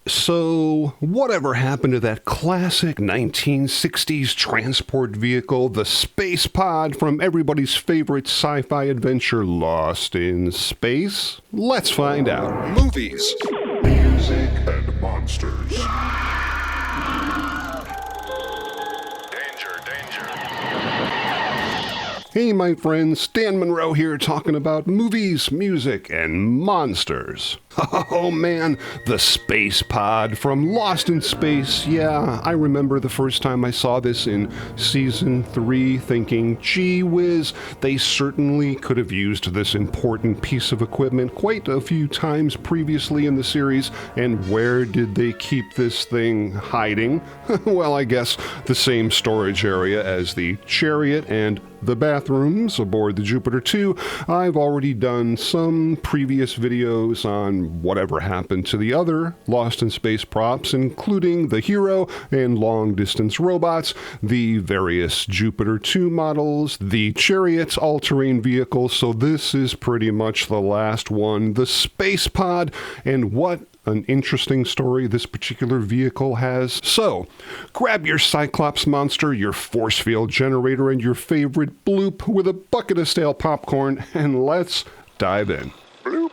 So, whatever happened to that classic 1960s transport vehicle, the space pod from everybody's favorite sci-fi adventure, Lost in Space? Let's find out. Movies, music, and monsters. Danger. Hey, my friends, Stan Monroe here talking about movies, music, and monsters. Oh man, the space pod from Lost in Space. Yeah, I remember the first time I saw this in season 3 thinking, gee whiz, they certainly could have used this important piece of equipment quite a few times previously in the series, and where did they keep this thing hiding? Well, I guess the same storage area as the Chariot and the bathrooms aboard the Jupiter 2. I've already done some previous videos on whatever happened to the other Lost in Space props, including the hero and long-distance robots, the various Jupiter 2 models, the Chariot's all-terrain vehicle, so this is pretty much the last one, the space pod, and what an interesting story this particular vehicle has. So, grab your Cyclops monster, your force field generator, and your favorite bloop with a bucket of stale popcorn, and let's dive in. Bloop,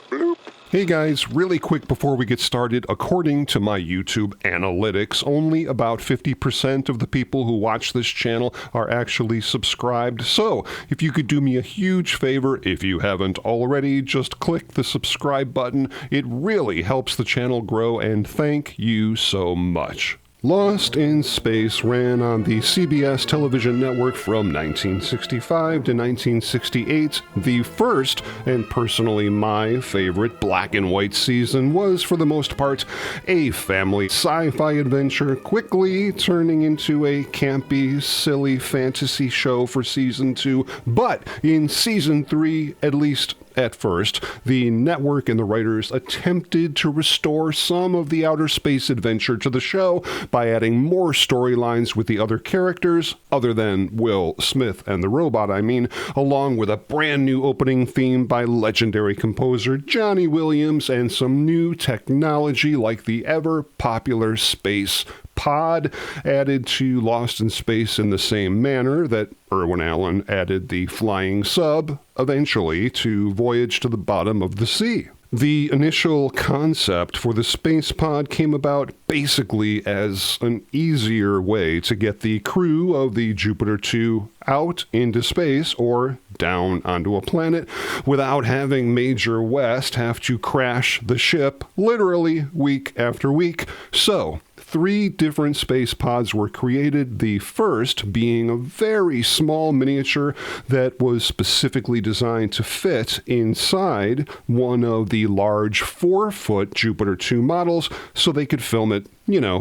bloop. Hey guys, really quick before we get started, according to my YouTube analytics, only about 50% of the people who watch this channel are actually subscribed. So, if you could do me a huge favor, if you haven't already, just click the subscribe button. It really helps the channel grow, and thank you so much. Lost in Space ran on the CBS television network from 1965 to 1968. The first, and personally my favorite, black and white season was, for the most part, a family sci-fi adventure, quickly turning into a campy, silly fantasy show for season 2. But in season 3, at least at first, the network and the writers attempted to restore some of the outer space adventure to the show by adding more storylines with the other characters, other than Will Smith and the robot, along with a brand new opening theme by legendary composer Johnny Williams and some new technology like the ever-popular space pod added to Lost in Space in the same manner that Irwin Allen added the flying sub, eventually, to Voyage to the Bottom of the Sea. The initial concept for the space pod came about basically as an easier way to get the crew of the Jupiter 2 out into space or down onto a planet without having Major West have to crash the ship literally week after week. So, 3 different space pods were created, the first being a very small miniature that was specifically designed to fit inside one of the large 4-foot Jupiter 2 models so they could film it,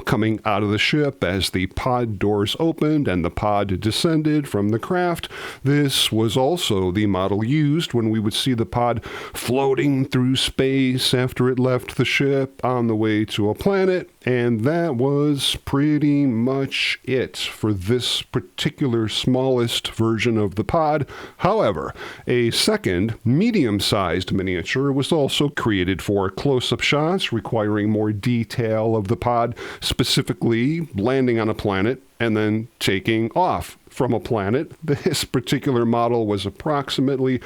coming out of the ship as the pod doors opened and the pod descended from the craft. This was also the model used when we would see the pod floating through space after it left the ship on the way to a planet, and that was pretty much it for this particular smallest version of the pod. However, a second, medium-sized miniature was also created for close-up shots requiring more detail of the pod, specifically landing on a planet and then taking off from a planet. This particular model was approximately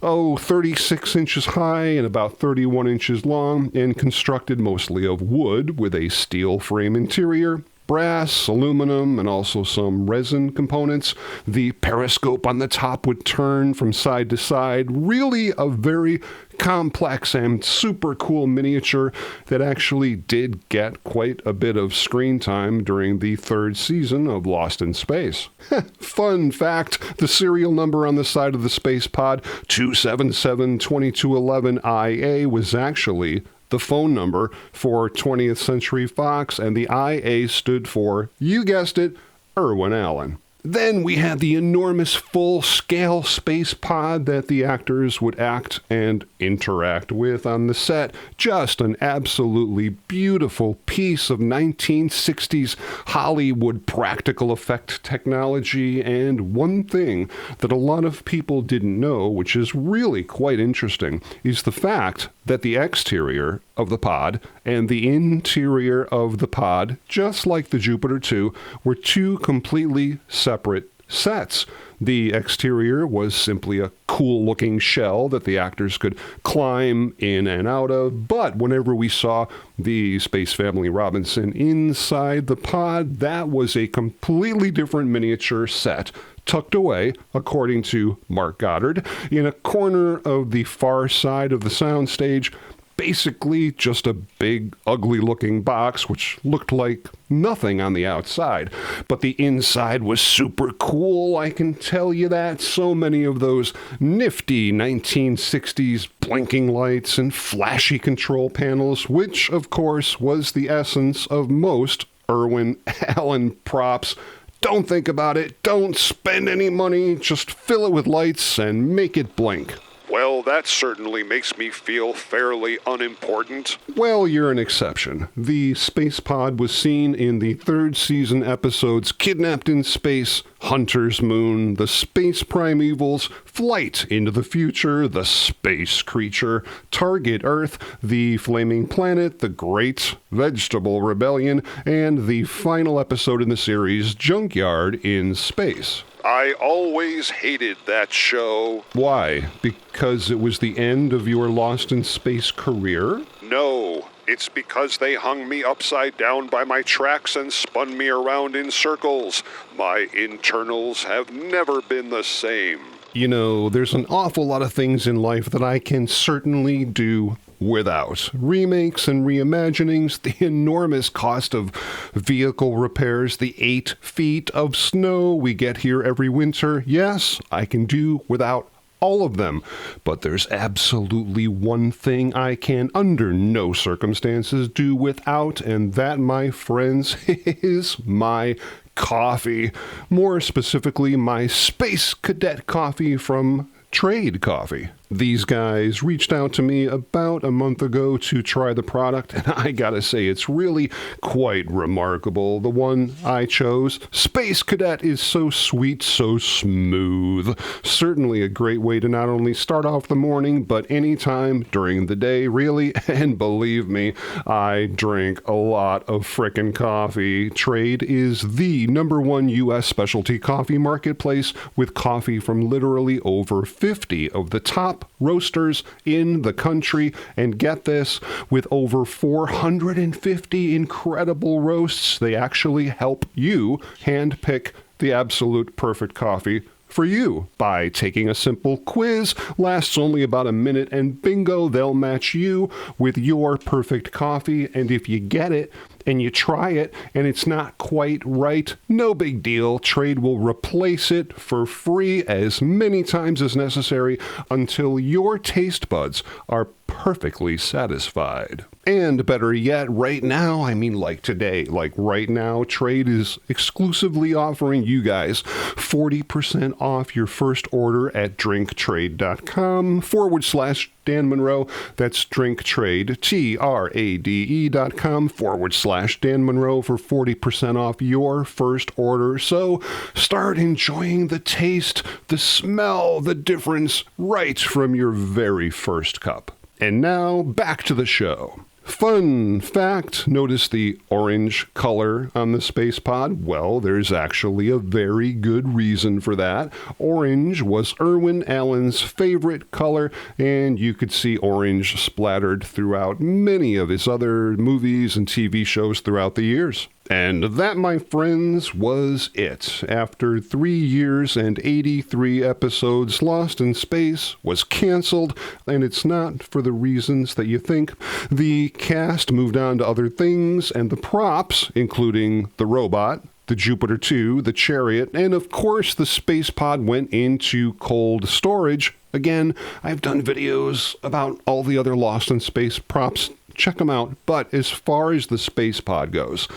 36 inches high and about 31 inches long, and constructed mostly of wood with a steel frame interior, brass, aluminum, and also some resin components. The periscope on the top would turn from side to side. Really a very complex and super cool miniature that actually did get quite a bit of screen time during the 3rd season of Lost in Space. Fun fact, the serial number on the side of the space pod, 277-2211-IA, was actually the phone number for 20th Century Fox, and the IA stood for, you guessed it, Irwin Allen. Then we had the enormous full-scale space pod that the actors would act and interact with on the set. Just an absolutely beautiful piece of 1960s Hollywood practical effect technology, and one thing that a lot of people didn't know, which is really quite interesting, is the fact that the exterior of the pod and the interior of the pod, just like the Jupiter 2, were two completely separate sets. The exterior was simply a cool-looking shell that the actors could climb in and out of, but whenever we saw the Space Family Robinson inside the pod, that was a completely different miniature set, tucked away, according to Mark Goddard, in a corner of the far side of the soundstage. Basically just a big, ugly-looking box, which looked like nothing on the outside. But the inside was super cool, I can tell you that. So many of those nifty 1960s blinking lights and flashy control panels, which, of course, was the essence of most Irwin Allen props. Don't think about it. Don't spend any money. Just fill it with lights and make it blink. Well, that certainly makes me feel fairly unimportant. Well, you're an exception. The space pod was seen in the third season episodes Kidnapped in Space, Hunter's Moon, The Space Primevals, Flight into the Future, The Space Creature, Target Earth, The Flaming Planet, The Great Vegetable Rebellion, and the final episode in the series, Junkyard in Space. I always hated that show. Why? Because it was the end of your Lost in Space career? No, it's because they hung me upside down by my tracks and spun me around in circles. My internals have never been the same. You know, there's an awful lot of things in life that I can certainly do without. Remakes and reimaginings, the enormous cost of vehicle repairs, the 8 feet of snow we get here every winter. Yes, I can do without all of them. But there's absolutely one thing I can under no circumstances do without, and that, my friends, is my coffee. More specifically, my Space Cadet coffee from Trade Coffee. These guys reached out to me about a month ago to try the product, and I gotta say, it's really quite remarkable. The one I chose, Space Cadet, is so sweet, so smooth. Certainly a great way to not only start off the morning, but any time during the day, really. And believe me, I drink a lot of frickin' coffee. Trade is the #1 U.S. specialty coffee marketplace, with coffee from literally over 50 of the top roasters in the country, and get this, with over 450 incredible roasts, they actually help you handpick the absolute perfect coffee for you by taking a simple quiz. Lasts only about a minute, and bingo, they'll match you with your perfect coffee. And if you get it and you try it and it's not quite right, no big deal. Trade will replace it for free as many times as necessary until your taste buds are perfectly satisfied. And better yet, right now, I mean like today, like right now, Trade is exclusively offering you guys 40% off your first order at drinktrade.com/Dan Monroe. That's drinktrade, TRADE.com/Dan Monroe for 40% off your first order. So start enjoying the taste, the smell, the difference right from your very first cup. And now, back to the show. Fun fact, notice the orange color on the space pod? Well, there's actually a very good reason for that. Orange was Irwin Allen's favorite color, and you could see orange splattered throughout many of his other movies and TV shows throughout the years. And that, my friends, was it. After 3 years and 83 episodes, Lost in Space was canceled, and it's not for the reasons that you think. The cast moved on to other things, and the props, including the robot, the Jupiter 2, the Chariot, and of course the space pod, went into cold storage. Again, I've done videos about all the other Lost in Space props. Check them out. But as far as the space pod goes,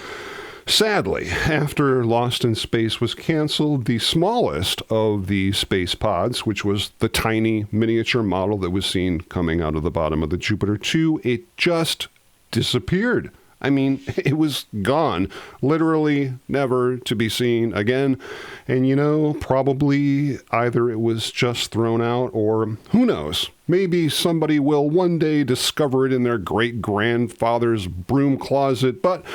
sadly, after Lost in Space was canceled, the smallest of the space pods, which was the tiny miniature model that was seen coming out of the bottom of the Jupiter 2, it just disappeared. I mean, it was gone, literally never to be seen again. And probably either it was just thrown out or who knows? Maybe somebody will one day discover it in their great-grandfather's broom closet, but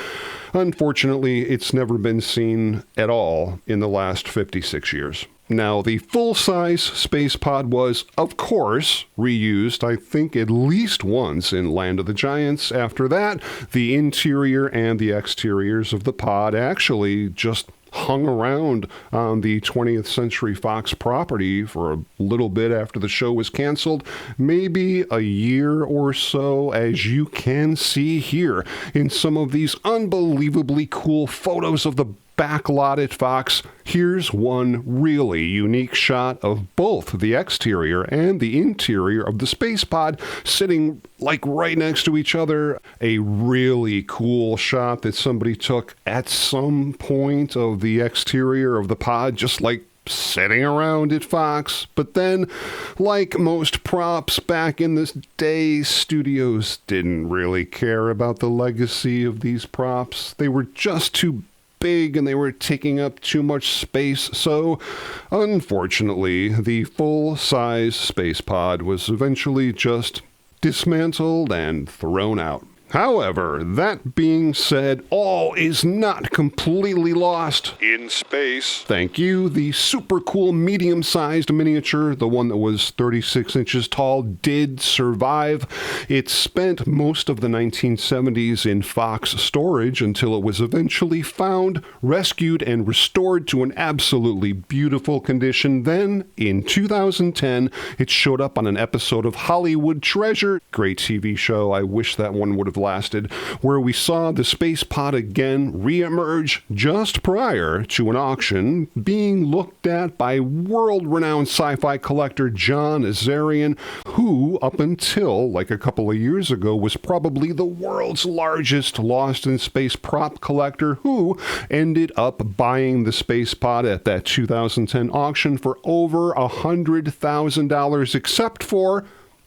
unfortunately, it's never been seen at all in the last 56 years. Now, the full-size space pod was, of course, reused, I think, at least once in Land of the Giants. After that, the interior and the exteriors of the pod actually just hung around on the 20th Century Fox property for a little bit after the show was canceled, maybe a year or so, as you can see here in some of these unbelievably cool photos of the backlot at Fox. Here's one really unique shot of both the exterior and the interior of the space pod sitting like right next to each other. A really cool shot that somebody took at some point of the exterior of the pod, just like sitting around at Fox. But then, like most props back in this day, studios didn't really care about the legacy of these props. They were just too big and they were taking up too much space. So, unfortunately, the full-size space pod was eventually just dismantled and thrown out. However, that being said, all is not completely lost. In space. Thank you. The super cool medium-sized miniature, the one that was 36 inches tall, did survive. It spent most of the 1970s in Fox storage until it was eventually found, rescued, and restored to an absolutely beautiful condition. Then, in 2010, it showed up on an episode of Hollywood Treasure. Great TV show. I wish that one would have lasted, where we saw the space pod again reemerge just prior to an auction being looked at by world-renowned sci-fi collector John Azarian, who, up until like a couple of years ago, was probably the world's largest Lost in Space prop collector, who ended up buying the space pod at that 2010 auction for over $100,000, except for,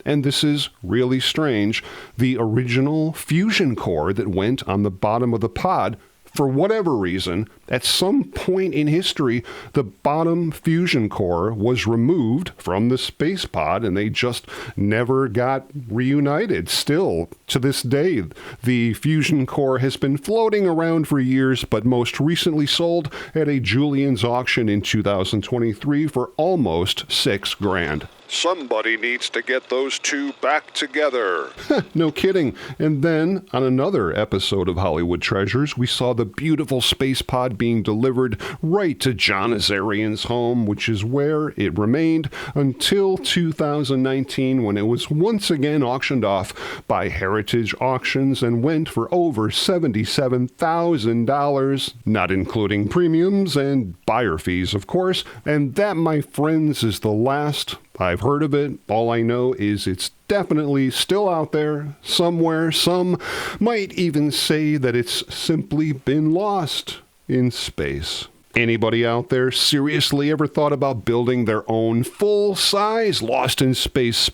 and this is really strange, the original fusion core that went on the bottom of the pod. For whatever reason, at some point in history, the bottom fusion core was removed from the space pod and they just never got reunited. Still, to this day, the fusion core has been floating around for years, but most recently sold at a Julian's auction in 2023 for almost $6,000. Somebody needs to get those two back together. No kidding. And then, on another episode of Hollywood Treasures, we saw the beautiful space pod being delivered right to John Azarian's home, which is where it remained until 2019, when it was once again auctioned off by Heritage Auctions and went for over $77,000, not including premiums and buyer fees, of course. And that, my friends, is the last I've heard of it. All I know is it's definitely still out there somewhere. Some might even say that it's simply been lost in space. Anybody out there seriously ever thought about building their own full-size Lost in Space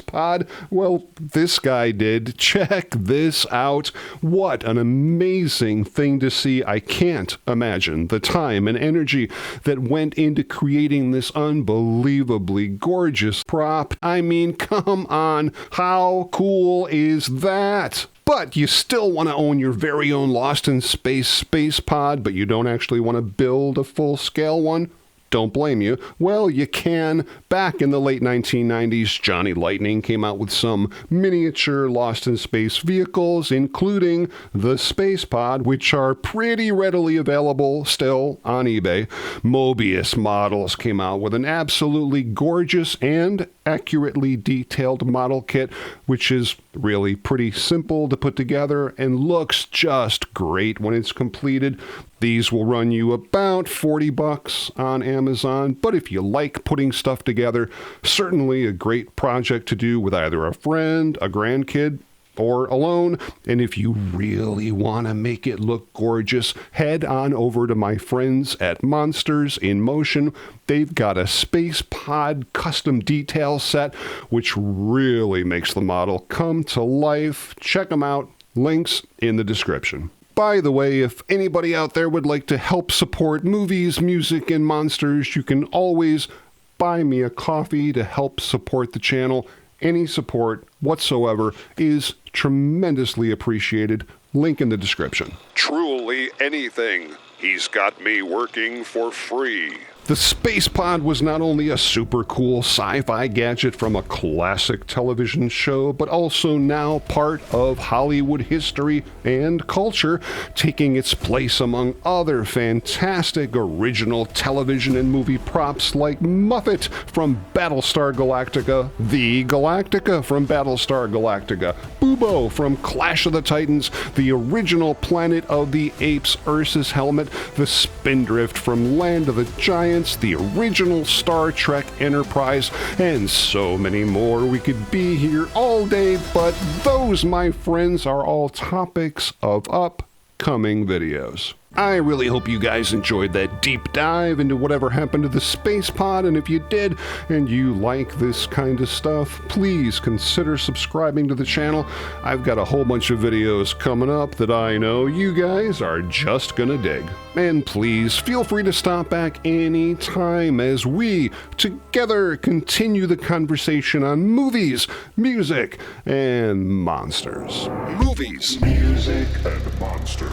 pod? Well, this guy did. Check this out. What an amazing thing to see. I can't imagine the time and energy that went into creating this unbelievably gorgeous prop. I mean, come on. How cool is that? But you still want to own your very own Lost in Space pod, but you don't actually want to build a full-scale one? Don't blame you. Well, you can. Back in the late 1990s, Johnny Lightning came out with some miniature Lost in Space vehicles, including the Space Pod, which are pretty readily available still on eBay. Mobius Models came out with an absolutely gorgeous and accurately detailed model kit, which is really pretty simple to put together and looks just great when it's completed. These will run you about $40 on Amazon, but if you like putting stuff together, certainly a great project to do with either a friend, a grandkid, or alone. And if you really want to make it look gorgeous, head on over to my friends at Monsters in Motion. They've got a space pod custom detail set, which really makes the model come to life. Check them out. Links in the description. By the way, if anybody out there would like to help support movies, music, and monsters, you can always buy me a coffee to help support the channel. Any support whatsoever is tremendously appreciated. Link in the description. Truly anything. He's got me working for free. The Space Pod was not only a super cool sci-fi gadget from a classic television show, but also now part of Hollywood history and culture, taking its place among other fantastic original television and movie props like Muffet from Battlestar Galactica, the Galactica from Battlestar Galactica, Bubo from Clash of the Titans, the original Planet of the Apes Ursus helmet, the Spindrift from Land of the Giants, the original Star Trek Enterprise, and so many more. We could be here all day, but those, my friends, are all topics of upcoming videos. I really hope you guys enjoyed that deep dive into whatever happened to the Space Pod, and if you did and you like this kind of stuff, please consider subscribing to the channel. I've got a whole bunch of videos coming up that I know you guys are just gonna dig. And please feel free to stop back anytime as we together continue the conversation on movies, music, and monsters. Movies, music, and monsters.